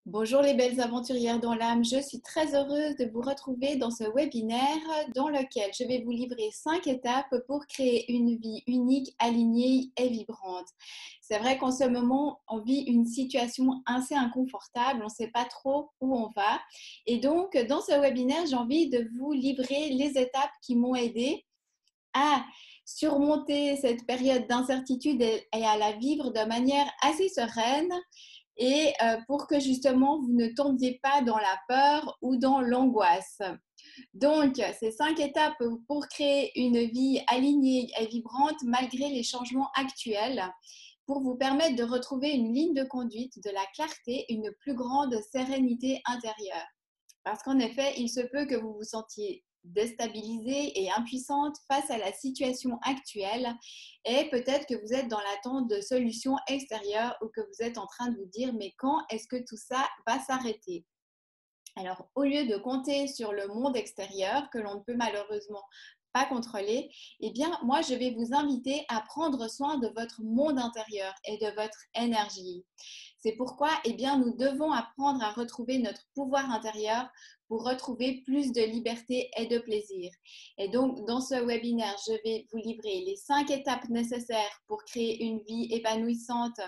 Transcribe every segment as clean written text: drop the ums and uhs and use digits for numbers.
Bonjour les belles aventurières dans l'âme, je suis très heureuse de vous retrouver dans ce webinaire dans lequel je vais vous livrer 5 étapes pour créer une vie unique, alignée et vibrante. C'est vrai qu'en ce moment, on vit une situation assez inconfortable, on ne sait pas trop où on va. Et donc, dans ce webinaire, j'ai envie de vous livrer les étapes qui m'ont aidée à surmonter cette période d'incertitude et à la vivre de manière assez sereine et pour que justement vous ne tombiez pas dans la peur ou dans l'angoisse. Donc, ces 5 étapes pour créer une vie alignée et vibrante malgré les changements actuels pour vous permettre de retrouver une ligne de conduite, de la clarté, une plus grande sérénité intérieure. Parce qu'en effet, il se peut que vous vous sentiez déstabilisée et impuissante face à la situation actuelle et peut-être que vous êtes dans l'attente de solutions extérieures ou que vous êtes en train de vous dire mais quand est-ce que tout ça va s'arrêter? Alors, au lieu de compter sur le monde extérieur que l'on ne peut malheureusement pas contrôler, eh bien, moi, je vais vous inviter à prendre soin de votre monde intérieur et de votre énergie. C'est pourquoi, eh bien, nous devons apprendre à retrouver notre pouvoir intérieur pour retrouver plus de liberté et de plaisir. Et donc, dans ce webinaire, je vais vous livrer les 5 étapes nécessaires pour créer une vie épanouissante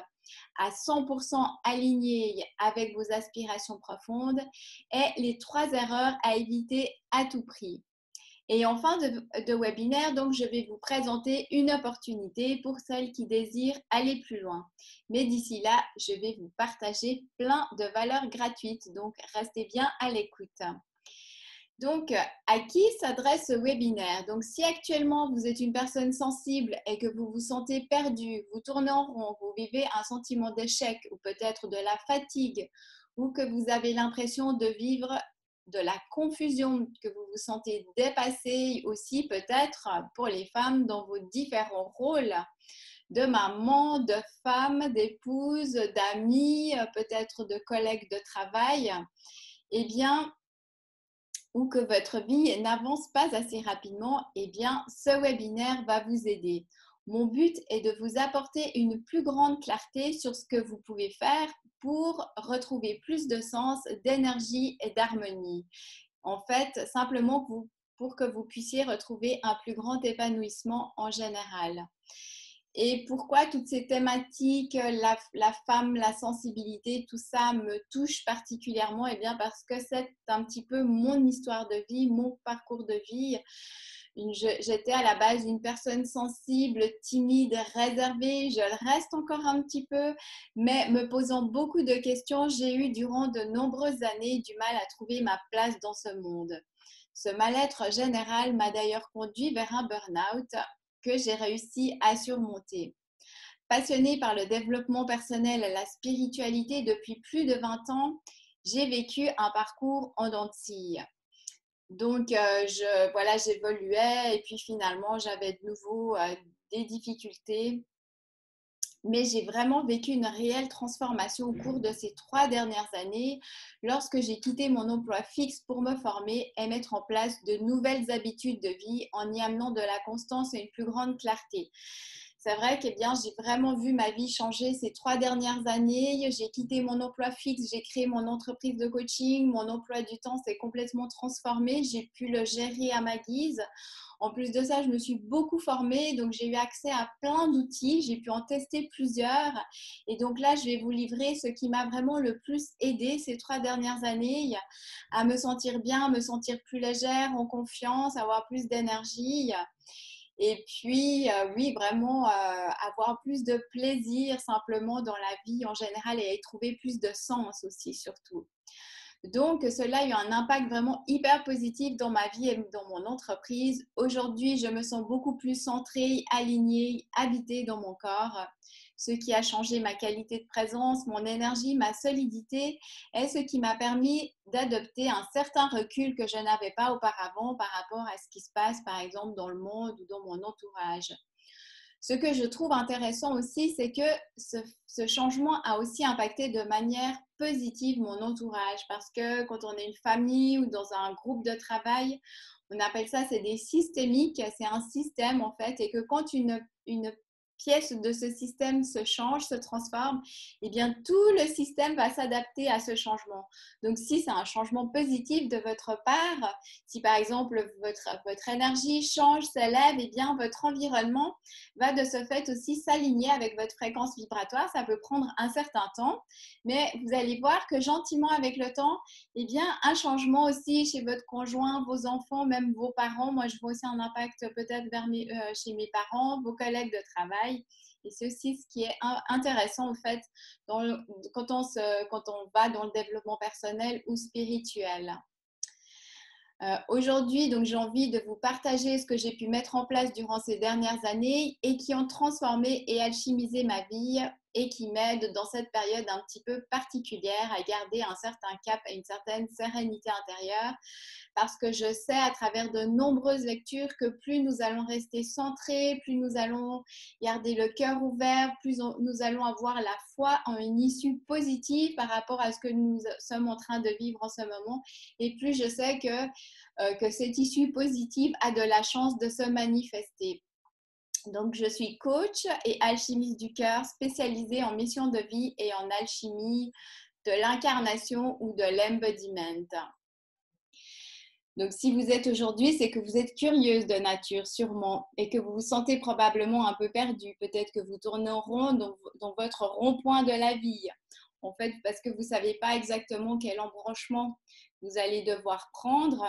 à 100% alignée avec vos aspirations profondes et les 3 erreurs à éviter à tout prix. Et en fin de webinaire, donc, je vais vous présenter une opportunité pour celles qui désirent aller plus loin. Mais d'ici là, je vais vous partager plein de valeurs gratuites. Donc, restez bien à l'écoute. Donc, à qui s'adresse ce webinaire? Donc, si actuellement vous êtes une personne sensible et que vous vous sentez perdu, vous tournez en rond, vous vivez un sentiment d'échec ou peut-être de la fatigue ou que vous avez l'impression de vivre de la confusion, que vous vous sentez dépassé aussi peut-être pour les femmes dans vos différents rôles de maman, de femme, d'épouse, d'amis, peut-être de collègues de travail, eh bien, ou que votre vie n'avance pas assez rapidement, eh bien, ce webinaire va vous aider. Mon but est de vous apporter une plus grande clarté sur ce que vous pouvez faire pour retrouver plus de sens, d'énergie et d'harmonie. En fait, simplement pour que vous puissiez retrouver un plus grand épanouissement en général. Et pourquoi toutes ces thématiques, la femme, la sensibilité, tout ça me touche particulièrement? Eh bien, parce que c'est un petit peu mon histoire de vie, mon parcours de vie. J'étais à la base une personne sensible, timide, réservée. Je le reste encore un petit peu, mais me posant beaucoup de questions, j'ai eu durant de nombreuses années du mal à trouver ma place dans ce monde. Ce mal-être général m'a d'ailleurs conduit vers un burn-out que j'ai réussi à surmonter. Passionnée par le développement personnel et la spiritualité depuis plus de 20 ans, j'ai vécu un parcours en dents de scie. Donc, voilà, j'évoluais et puis finalement, j'avais de nouveau des difficultés. Mais j'ai vraiment vécu une réelle transformation au cours de ces 3 dernières années lorsque j'ai quitté mon emploi fixe pour me former et mettre en place de nouvelles habitudes de vie en y amenant de la constance et une plus grande clarté. C'est vrai que j'ai vraiment vu ma vie changer ces 3 dernières années. J'ai quitté mon emploi fixe, j'ai créé mon entreprise de coaching, mon emploi du temps s'est complètement transformé, j'ai pu le gérer à ma guise. En plus de ça, je me suis beaucoup formée, donc j'ai eu accès à plein d'outils, j'ai pu en tester plusieurs. Et donc là, je vais vous livrer ce qui m'a vraiment le plus aidé ces 3 dernières années à me sentir bien, à me sentir plus légère, en confiance, avoir plus d'énergie. Et puis, oui, vraiment avoir plus de plaisir simplement dans la vie en général et y trouver plus de sens aussi, surtout. Donc, cela a eu un impact vraiment hyper positif dans ma vie et dans mon entreprise. Aujourd'hui, je me sens beaucoup plus centrée, alignée, habitée dans mon corps, ce qui a changé ma qualité de présence, mon énergie, ma solidité et ce qui m'a permis d'adopter un certain recul que je n'avais pas auparavant par rapport à ce qui se passe, par exemple, dans le monde ou dans mon entourage. Ce que je trouve intéressant aussi, c'est que ce changement a aussi impacté de manière positive mon entourage parce que quand on est une famille ou dans un groupe de travail, on appelle ça, c'est des systémiques, c'est un système en fait, et que quand une pièce de ce système se change, se transforme, eh bien tout le système va s'adapter à ce changement. Donc si c'est un changement positif de votre part, si par exemple votre énergie change, s'élève, eh bien votre environnement va de ce fait aussi s'aligner avec votre fréquence vibratoire. Ça peut prendre un certain temps, mais vous allez voir que gentiment avec le temps, eh bien un changement aussi chez votre conjoint, vos enfants, même vos parents. Moi, je vois aussi un impact peut-être chez mes parents, vos collègues de travail. Et c'est aussi ce qui est intéressant, en fait, quand on va dans le développement personnel ou spirituel. Aujourd'hui, donc, j'ai envie de vous partager ce que j'ai pu mettre en place durant ces dernières années et qui ont transformé et alchimisé ma vie et qui m'aident dans cette période un petit peu particulière à garder un certain cap et une certaine sérénité intérieure. Parce que je sais à travers de nombreuses lectures que plus nous allons rester centrés, plus nous allons garder le cœur ouvert, plus nous allons avoir la foi en une issue positive par rapport à ce que nous sommes en train de vivre en ce moment. Et plus je sais que cette issue positive a de la chance de se manifester. Donc, je suis coach et alchimiste du cœur spécialisée en mission de vie et en alchimie de l'incarnation ou de l'embodiment. Donc, si vous êtes aujourd'hui, c'est que vous êtes curieuse de nature, sûrement, et que vous vous sentez probablement un peu perdu. Peut-être que vous tournez en rond dans votre rond-point de la vie. En fait, parce que vous ne savez pas exactement quel embranchement vous allez devoir prendre.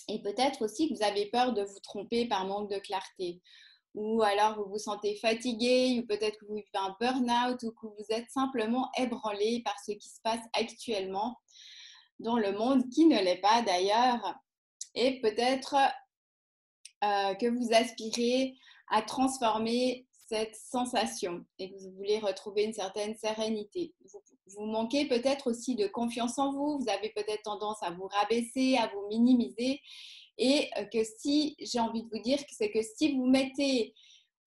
Et peut-être aussi que vous avez peur de vous tromper par manque de clarté. Ou alors vous vous sentez fatigué, ou peut-être que vous vivez un burn-out, ou que vous êtes simplement ébranlé par ce qui se passe actuellement dans le monde, qui ne l'est pas d'ailleurs. Et peut-être que vous aspirez à transformer cette sensation et que vous voulez retrouver une certaine sérénité. Vous manquez peut-être aussi de confiance en vous, vous avez peut-être tendance à vous rabaisser, à vous minimiser, et que si, j'ai envie de vous dire, c'est que si vous mettez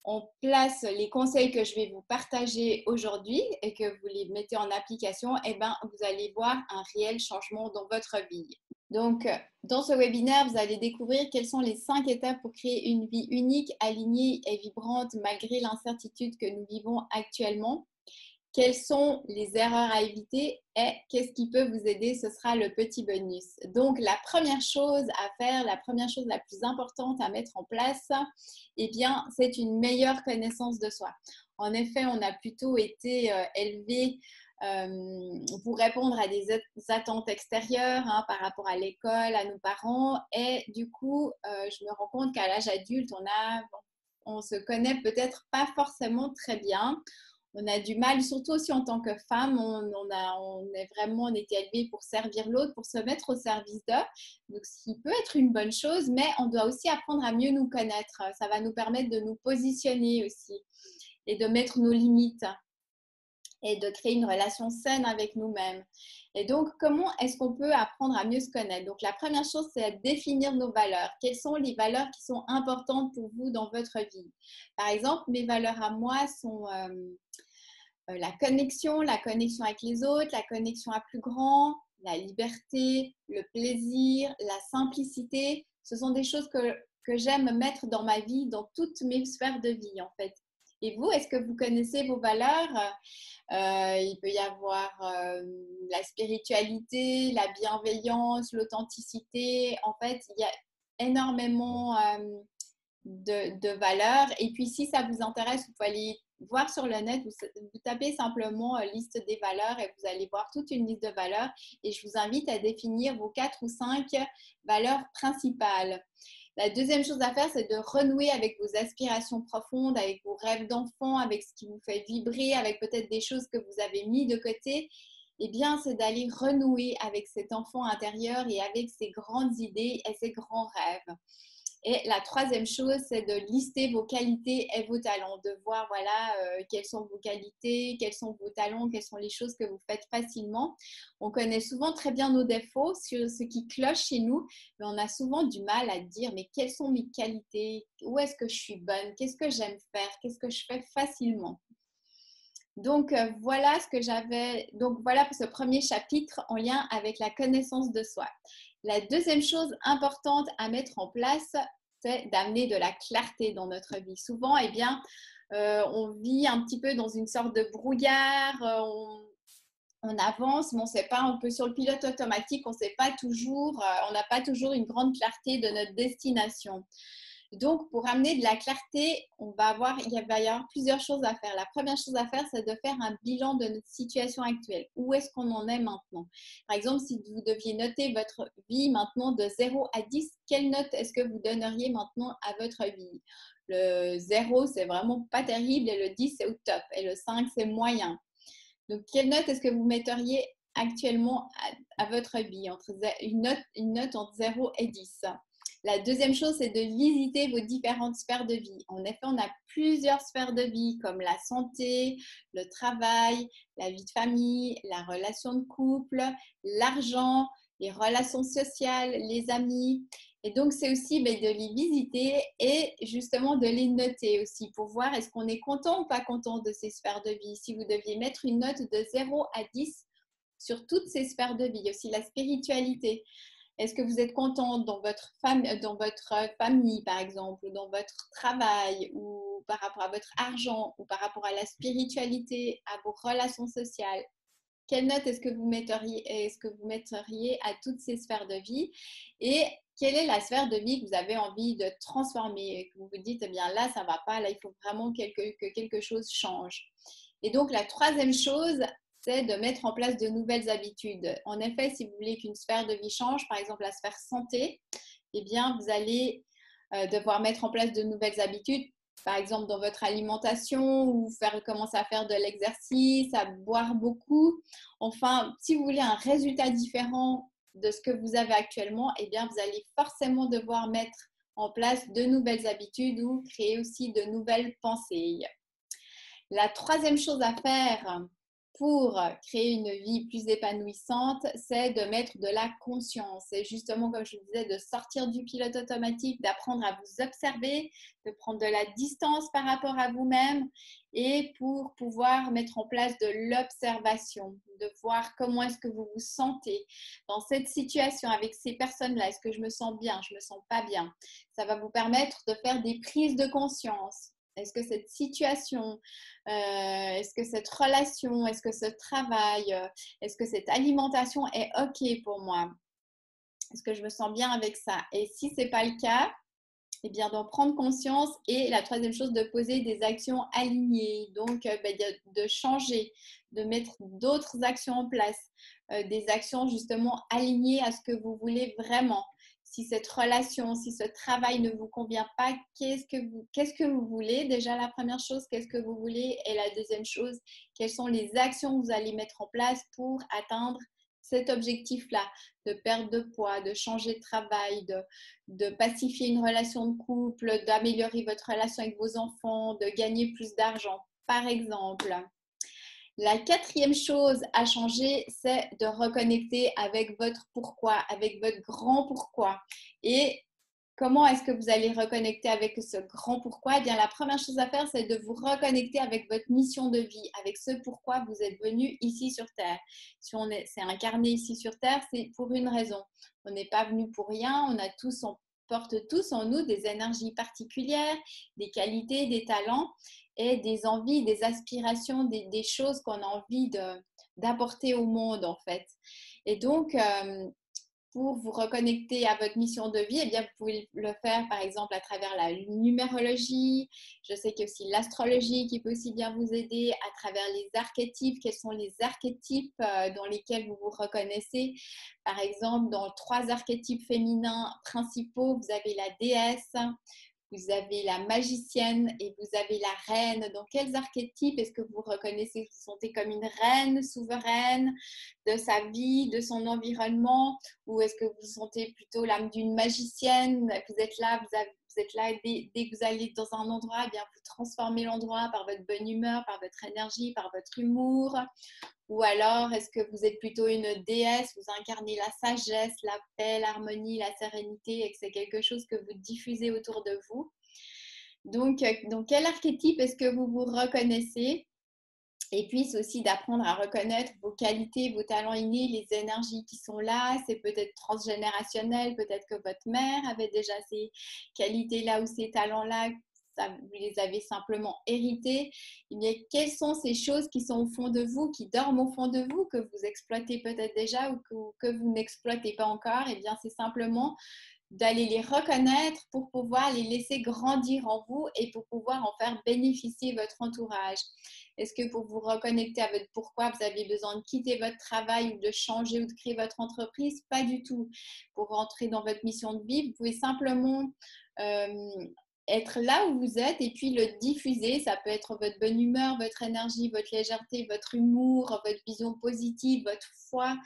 en place les conseils que je vais vous partager aujourd'hui et que vous les mettez en application, eh ben, vous allez voir un réel changement dans votre vie. Donc, dans ce webinaire, vous allez découvrir quelles sont les 5 étapes pour créer une vie unique, alignée et vibrante malgré l'incertitude que nous vivons actuellement. Quelles sont les erreurs à éviter et qu'est-ce qui peut vous aider? Ce sera le petit bonus. Donc, la première chose à faire, la première chose la plus importante à mettre en place, eh bien, c'est une meilleure connaissance de soi. En effet, on a plutôt été élevé pour répondre à des attentes extérieures par rapport à l'école, à nos parents. Et du coup, je me rends compte qu'à l'âge adulte, on se connaît peut-être pas forcément très bien. On a du mal, surtout aussi en tant que femme, on était élevé pour servir l'autre, pour se mettre au service d'eux. Donc, ce qui peut être une bonne chose, mais on doit aussi apprendre à mieux nous connaître. Ça va nous permettre de nous positionner aussi et de mettre nos limites et de créer une relation saine avec nous-mêmes. Et donc, comment est-ce qu'on peut apprendre à mieux se connaître? Donc, la première chose, c'est de définir nos valeurs. Quelles sont les valeurs qui sont importantes pour vous dans votre vie? Par exemple, mes valeurs à moi sont la connexion avec les autres, la connexion à plus grand, la liberté, le plaisir, la simplicité. Ce sont des choses que j'aime mettre dans ma vie, dans toutes mes sphères de vie, en fait. Et vous, est-ce que vous connaissez vos valeurs? Il peut y avoir la spiritualité, la bienveillance, l'authenticité. En fait, il y a énormément de valeurs. Et puis, si ça vous intéresse, vous pouvez aller voir sur le net, vous tapez simplement liste des valeurs et vous allez voir toute une liste de valeurs. Et je vous invite à définir vos 4 ou 5 valeurs principales. La deuxième chose à faire, c'est de renouer avec vos aspirations profondes, avec vos rêves d'enfant, avec ce qui vous fait vibrer, avec peut-être des choses que vous avez mis de côté. Eh bien, c'est d'aller renouer avec cet enfant intérieur et avec ses grandes idées et ses grands rêves. Et la troisième chose, c'est de lister vos qualités et vos talents, de voir quelles sont vos qualités, quels sont vos talents, quelles sont les choses que vous faites facilement. On connaît souvent très bien nos défauts, sur ce qui cloche chez nous, mais on a souvent du mal à dire mais quelles sont mes qualités, où est-ce que je suis bonne, qu'est-ce que j'aime faire, qu'est-ce que je fais facilement. Donc, voilà ce que j'avais. Donc, voilà pour ce premier chapitre en lien avec la connaissance de soi. La deuxième chose importante à mettre en place, c'est d'amener de la clarté dans notre vie. Souvent, eh bien, On vit un petit peu dans une sorte de brouillard, on avance, mais on sait pas, un peu sur le pilote automatique, on sait pas toujours, on n'a pas toujours une grande clarté de notre destination. Donc, pour amener de la clarté, il va y avoir plusieurs choses à faire. La première chose à faire, c'est de faire un bilan de notre situation actuelle. Où est-ce qu'on en est maintenant? Par exemple, si vous deviez noter votre vie maintenant de 0 à 10, quelle note est-ce que vous donneriez maintenant à votre vie? Le 0, c'est vraiment pas terrible, et le 10, c'est au top, et le 5, c'est moyen. Donc, quelle note est-ce que vous metteriez actuellement à votre vie, une note entre 0 et 10? La deuxième chose, c'est de visiter vos différentes sphères de vie. En effet, on a plusieurs sphères de vie comme la santé, le travail, la vie de famille, la relation de couple, l'argent, les relations sociales, les amis. Et donc, c'est aussi de les visiter et justement de les noter aussi pour voir est-ce qu'on est content ou pas content de ces sphères de vie. Si vous deviez mettre une note de 0 à 10 sur toutes ces sphères de vie, aussi la spiritualité. Est-ce que vous êtes content dans votre famille, par exemple, ou dans votre travail, ou par rapport à votre argent, ou par rapport à la spiritualité, à vos relations sociales? Quelle note est-ce que vous metteriez à toutes ces sphères de vie? Et quelle est la sphère de vie que vous avez envie de transformer et que vous vous dites, eh bien là, ça ne va pas, là, il faut vraiment que quelque chose change. Et donc, la troisième chose, c'est de mettre en place de nouvelles habitudes. En effet, si vous voulez qu'une sphère de vie change, par exemple la sphère santé, eh bien, vous allez devoir mettre en place de nouvelles habitudes, par exemple dans votre alimentation, ou commencer à faire de l'exercice, à boire beaucoup. Enfin, si vous voulez un résultat différent de ce que vous avez actuellement, eh bien, vous allez forcément devoir mettre en place de nouvelles habitudes ou créer aussi de nouvelles pensées. La troisième chose à faire pour créer une vie plus épanouissante, c'est de mettre de la conscience. Et justement, comme je vous disais, de sortir du pilote automatique, d'apprendre à vous observer, de prendre de la distance par rapport à vous-même et pour pouvoir mettre en place de l'observation, de voir comment est-ce que vous vous sentez dans cette situation avec ces personnes-là. Est-ce que je me sens bien? Je me sens pas bien? Ça va vous permettre de faire des prises de conscience. Est-ce que cette situation, est-ce que cette relation, est-ce que ce travail, est-ce que cette alimentation est OK pour moi? Est-ce que je me sens bien avec ça? Et si ce n'est pas le cas, eh bien, d'en prendre conscience. Et la troisième chose, de poser des actions alignées. Donc, de changer, de mettre d'autres actions en place, des actions justement alignées à ce que vous voulez vraiment. Si cette relation, si ce travail ne vous convient pas, qu'est-ce que vous voulez? Déjà, la première chose, qu'est-ce que vous voulez? Et la deuxième chose, quelles sont les actions que vous allez mettre en place pour atteindre cet objectif-là, de perdre de poids, de changer de travail, de pacifier une relation de couple, d'améliorer votre relation avec vos enfants, de gagner plus d'argent, par exemple. La quatrième chose à changer, c'est de reconnecter avec votre pourquoi, avec votre grand pourquoi. Et comment est-ce que vous allez reconnecter avec ce grand pourquoi? Eh bien, la première chose à faire, c'est de vous reconnecter avec votre mission de vie, avec ce pourquoi vous êtes venu ici sur Terre. Si c'est incarné ici sur Terre, c'est pour une raison. On n'est pas venu pour rien, on porte tous en nous des énergies particulières, des qualités, des talents et des envies, des aspirations, des choses qu'on a envie d'apporter au monde en fait. Et donc, pour vous reconnecter à votre mission de vie, eh bien, vous pouvez le faire par exemple à travers la numérologie. Je sais qu'il y a aussi l'astrologie qui peut aussi bien vous aider à travers les archétypes. Quels sont les archétypes dans lesquels vous vous reconnaissez? Par exemple, dans 3 archétypes féminins principaux, vous avez la déesse, vous avez la magicienne et vous avez la reine. Dans quels archétypes est-ce que vous reconnaissez? Vous vous sentez comme une reine souveraine de sa vie, de son environnement? Ou est-ce que vous vous sentez plutôt l'âme d'une magicienne? Vous êtes là, vous êtes là dès que vous allez dans un endroit, eh bien, vous transformez l'endroit par votre bonne humeur, par votre énergie, par votre humour. Ou alors, est-ce que vous êtes plutôt une déesse, vous incarnez la sagesse, la paix, l'harmonie, la sérénité et que c'est quelque chose que vous diffusez autour de vous? Donc quel archétype est-ce que vous vous reconnaissez? Et puis, c'est aussi d'apprendre à reconnaître vos qualités, vos talents innés, les énergies qui sont là. C'est peut-être transgénérationnel, peut-être que votre mère avait déjà ces qualités-là ou ces talents-là. vous les avez simplement héritées, eh bien, quelles sont ces choses qui sont au fond de vous, qui dorment au fond de vous, que vous exploitez peut-être déjà ou que vous n'exploitez pas encore? Eh bien, c'est simplement d'aller les reconnaître pour pouvoir les laisser grandir en vous et pour pouvoir en faire bénéficier votre entourage. Est-ce que pour vous reconnecter à votre pourquoi, vous avez besoin de quitter votre travail ou de changer ou de créer votre entreprise? Pas du tout. Pour rentrer dans votre mission de vie, vous pouvez simplement être là où vous êtes et puis le diffuser. Ça peut être votre bonne humeur, votre énergie, votre légèreté, votre humour, votre vision positive, votre foi.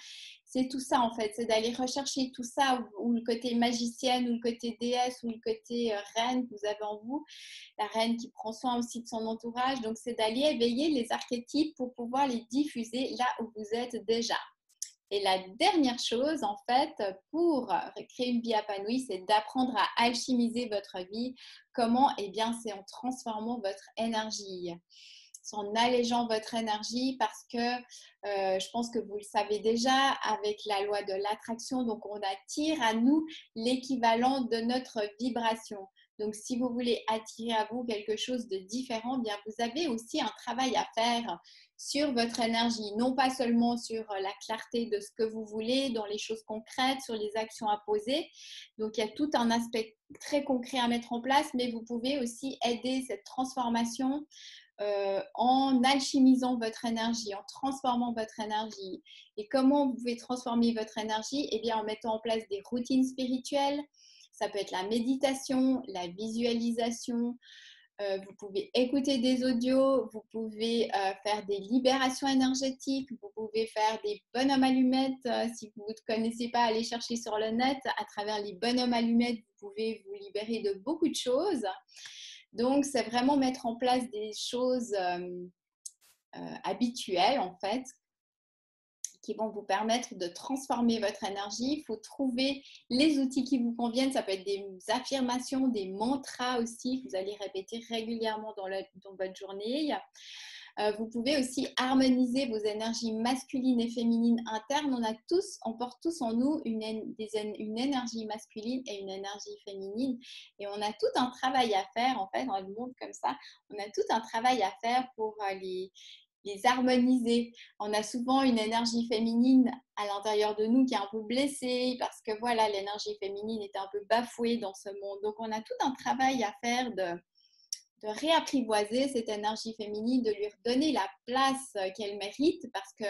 C'est tout ça en fait, c'est d'aller rechercher tout ça, ou le côté magicienne, ou le côté déesse, ou le côté reine que vous avez en vous, la reine qui prend soin aussi de son entourage. Donc c'est d'aller éveiller les archétypes pour pouvoir les diffuser là où vous êtes déjà. Et la dernière chose, en fait, pour créer une vie épanouie, c'est d'apprendre à alchimiser votre vie. Comment? Eh bien, c'est en transformant votre énergie, c'est en allégeant votre énergie, parce que je pense que vous le savez déjà, avec la loi de l'attraction, donc on attire à nous l'équivalent de notre vibration. Donc, si vous voulez attirer à vous quelque chose de différent, bien, vous avez aussi un travail à faire sur votre énergie, non pas seulement sur la clarté de ce que vous voulez, dans les choses concrètes, sur les actions à poser. Donc, il y a tout un aspect très concret à mettre en place, mais vous pouvez aussi aider cette transformation en alchimisant votre énergie, en transformant votre énergie. Et comment vous pouvez transformer votre énergie? Eh bien, en mettant en place des routines spirituelles. Ça peut être la méditation, la visualisation. Vous pouvez écouter des audios, vous pouvez faire des libérations énergétiques, vous pouvez faire des bonhommes allumettes. Si vous ne connaissez pas, allez chercher sur le net. À travers les bonhommes allumettes, vous pouvez vous libérer de beaucoup de choses. Donc, c'est vraiment mettre en place des choses habituelles, en fait, qui vont vous permettre de transformer votre énergie. Il faut trouver les outils qui vous conviennent. Ça peut être des affirmations, des mantras aussi, que vous allez répéter régulièrement dans votre journée. Vous pouvez aussi harmoniser vos énergies masculines et féminines internes. On porte tous en nous une énergie masculine et une énergie féminine. Et on a tout un travail à faire, en fait, dans le monde comme ça. On a tout un travail à faire pour les harmoniser. On a souvent une énergie féminine à l'intérieur de nous qui est un peu blessée parce que voilà, l'énergie féminine est un peu bafouée dans ce monde. Donc, on a tout un travail à faire de réapprivoiser cette énergie féminine, de lui redonner la place qu'elle mérite, parce que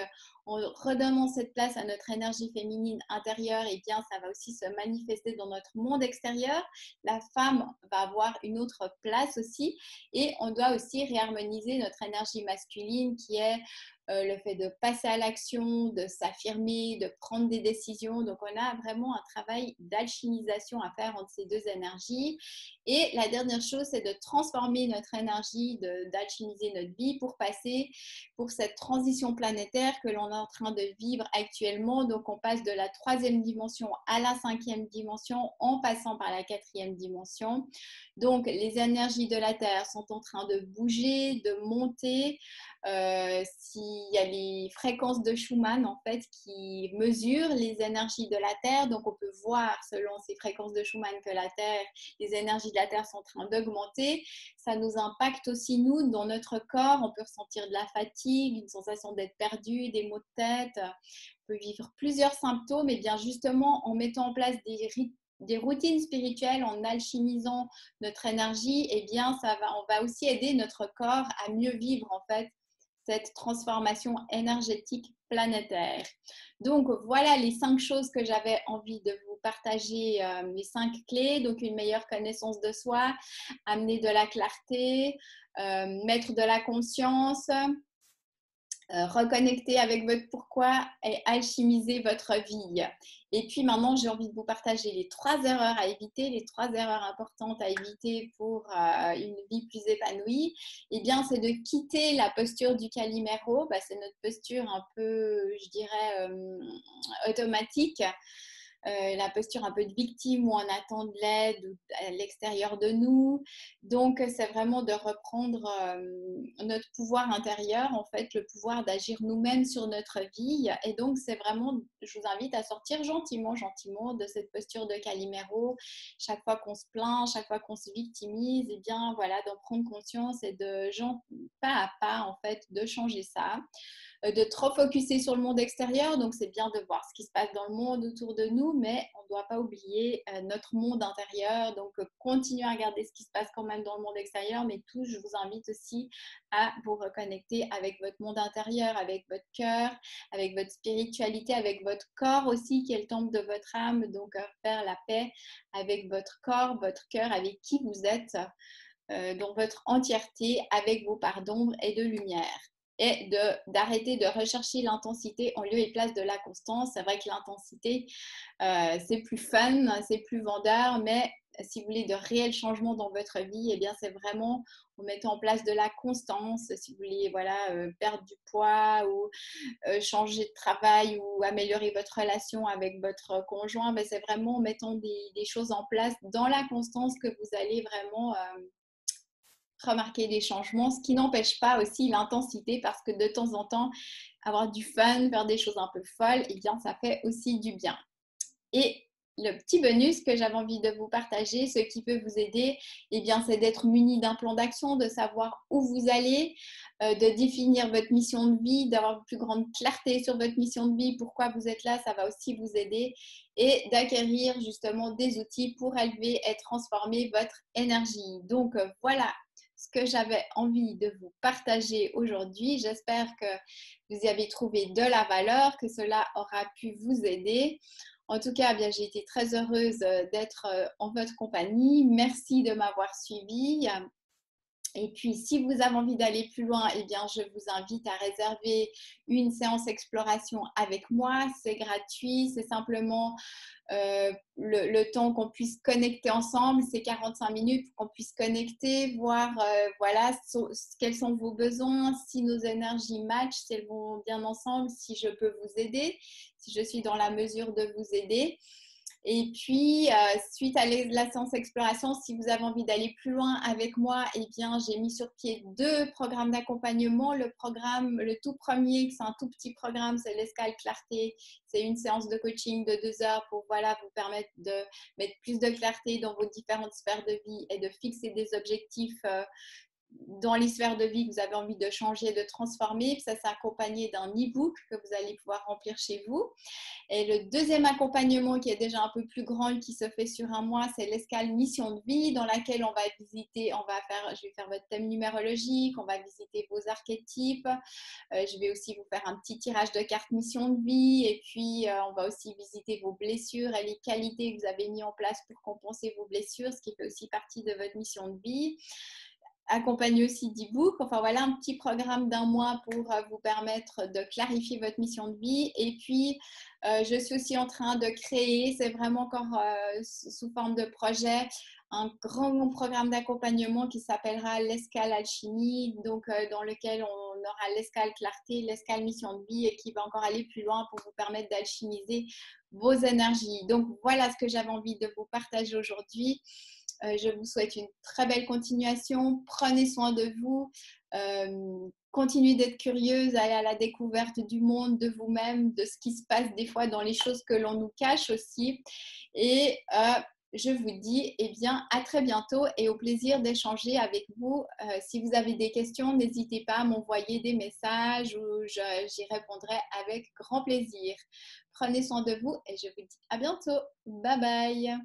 en redonnant cette place à notre énergie féminine intérieure, et bien ça va aussi se manifester dans notre monde extérieur. La femme va avoir une autre place aussi, et on doit aussi réharmoniser notre énergie masculine qui est le fait de passer à l'action, de s'affirmer, de prendre des décisions. Donc, on a vraiment un travail d'alchimisation à faire entre ces deux énergies. Et la dernière chose, c'est de transformer notre énergie, d'alchimiser notre vie pour passer pour cette transition planétaire que l'on est en train de vivre actuellement. Donc, on passe de la 3e dimension à la 5e dimension en passant par la 4e dimension. Donc, les énergies de la Terre sont en train de bouger, de monter. S'il y a les fréquences de Schumann en fait qui mesurent les énergies de la Terre, donc on peut voir selon ces fréquences de Schumann que la Terre, les énergies de la Terre sont en train d'augmenter. Ça nous impacte aussi nous dans notre corps. On peut ressentir de la fatigue, une sensation d'être perdu, des maux de tête. On peut vivre plusieurs symptômes, et bien justement en mettant en place des routines spirituelles, en alchimisant notre énergie, et bien on va aussi aider notre corps à mieux vivre en fait cette transformation énergétique planétaire. Donc voilà les 5 choses que j'avais envie de vous partager, mes 5 clés. Donc une meilleure connaissance de soi, amener de la clarté, mettre de la conscience, reconnecter avec votre pourquoi et alchimiser votre vie. Et puis maintenant, j'ai envie de vous partager les 3 erreurs à éviter, les 3 erreurs importantes à éviter pour une vie plus épanouie. Eh bien, c'est de quitter la posture du Calimero. C'est notre posture un peu, je dirais, automatique. la posture un peu de victime où on attend de l'aide ou à l'extérieur de nous. Donc, c'est vraiment de reprendre notre pouvoir intérieur, en fait, le pouvoir d'agir nous-mêmes sur notre vie. Et donc, c'est vraiment, je vous invite à sortir gentiment, gentiment de cette posture de Calimero. Chaque fois qu'on se plaint, chaque fois qu'on se victimise, et bien voilà, d'en prendre conscience et de, pas à pas, en fait, de changer ça. De trop focuser sur le monde extérieur, donc c'est bien de voir ce qui se passe dans le monde autour de nous, mais on ne doit pas oublier notre monde intérieur, donc continuez à regarder ce qui se passe quand même dans le monde extérieur, mais tout, je vous invite aussi à vous reconnecter avec votre monde intérieur, avec votre cœur, avec votre spiritualité, avec votre corps aussi, qui est le temple de votre âme, donc faire la paix avec votre corps, votre cœur, avec qui vous êtes, dans votre entièreté, avec vos parts d'ombre et de lumière. Et d'arrêter de rechercher l'intensité en lieu et place de la constance. C'est vrai que l'intensité, c'est plus fun, c'est plus vendeur, mais si vous voulez de réels changements dans votre vie, eh bien c'est vraiment en mettant en place de la constance. Si vous voulez voilà, perdre du poids ou changer de travail ou améliorer votre relation avec votre conjoint, ben c'est vraiment en mettant des choses en place dans la constance que vous allez vraiment remarquer des changements, ce qui n'empêche pas aussi l'intensité parce que de temps en temps, avoir du fun, faire des choses un peu folles, eh bien, ça fait aussi du bien. Et le petit bonus que j'avais envie de vous partager, ce qui peut vous aider, eh bien, c'est d'être muni d'un plan d'action, de savoir où vous allez, de définir votre mission de vie, d'avoir une plus grande clarté sur votre mission de vie, pourquoi vous êtes là, ça va aussi vous aider, et d'acquérir justement des outils pour élever et transformer votre énergie. Donc voilà ce que j'avais envie de vous partager aujourd'hui. J'espère que vous y avez trouvé de la valeur, que cela aura pu vous aider. En tout cas, bien, j'ai été très heureuse d'être en votre compagnie. Merci de m'avoir suivi. Et puis, si vous avez envie d'aller plus loin, eh bien, je vous invite à réserver une séance exploration avec moi. C'est gratuit, c'est simplement le temps qu'on puisse connecter ensemble, c'est 45 minutes pour qu'on puisse connecter, voir voilà, quels sont vos besoins, si nos énergies matchent, si elles vont bien ensemble, si je peux vous aider, si je suis dans la mesure de vous aider. Et puis, suite à la séance exploration, si vous avez envie d'aller plus loin avec moi, eh bien, j'ai mis sur pied 2 programmes d'accompagnement. Le programme, le tout premier, c'est un tout petit programme, c'est l'Escale Clarté. C'est une séance de coaching de 2 heures pour voilà, vous permettre de mettre plus de clarté dans vos différentes sphères de vie et de fixer des objectifs dans les sphères de vie que vous avez envie de changer, de transformer. Puis ça, c'est accompagné d'un e-book que vous allez pouvoir remplir chez vous. Et le deuxième accompagnement qui est déjà un peu plus grand et qui se fait sur un mois, c'est l'escale mission de vie dans laquelle on va visiter, je vais faire votre thème numérologique, on va visiter vos archétypes, je vais aussi vous faire un petit tirage de cartes mission de vie et puis on va aussi visiter vos blessures et les qualités que vous avez mis en place pour compenser vos blessures, ce qui fait aussi partie de votre mission de vie. Accompagné aussi d'e-book. Enfin voilà, un petit programme d'un mois pour vous permettre de clarifier votre mission de vie. Et puis, je suis aussi en train de créer, c'est vraiment encore sous forme de projet, un grand programme d'accompagnement qui s'appellera l'escale alchimie, donc dans lequel on aura l'escale clarté, l'escale mission de vie et qui va encore aller plus loin pour vous permettre d'alchimiser vos énergies. Donc voilà ce que j'avais envie de vous partager aujourd'hui. Je vous souhaite une très belle continuation. Prenez soin de vous. Continuez d'être curieuse, aller à la découverte du monde, de vous-même, de ce qui se passe des fois dans les choses que l'on nous cache aussi. Et je vous dis eh bien, à très bientôt et au plaisir d'échanger avec vous. Si vous avez des questions, n'hésitez pas à m'envoyer des messages ou j'y répondrai avec grand plaisir. Prenez soin de vous et je vous dis à bientôt. Bye bye.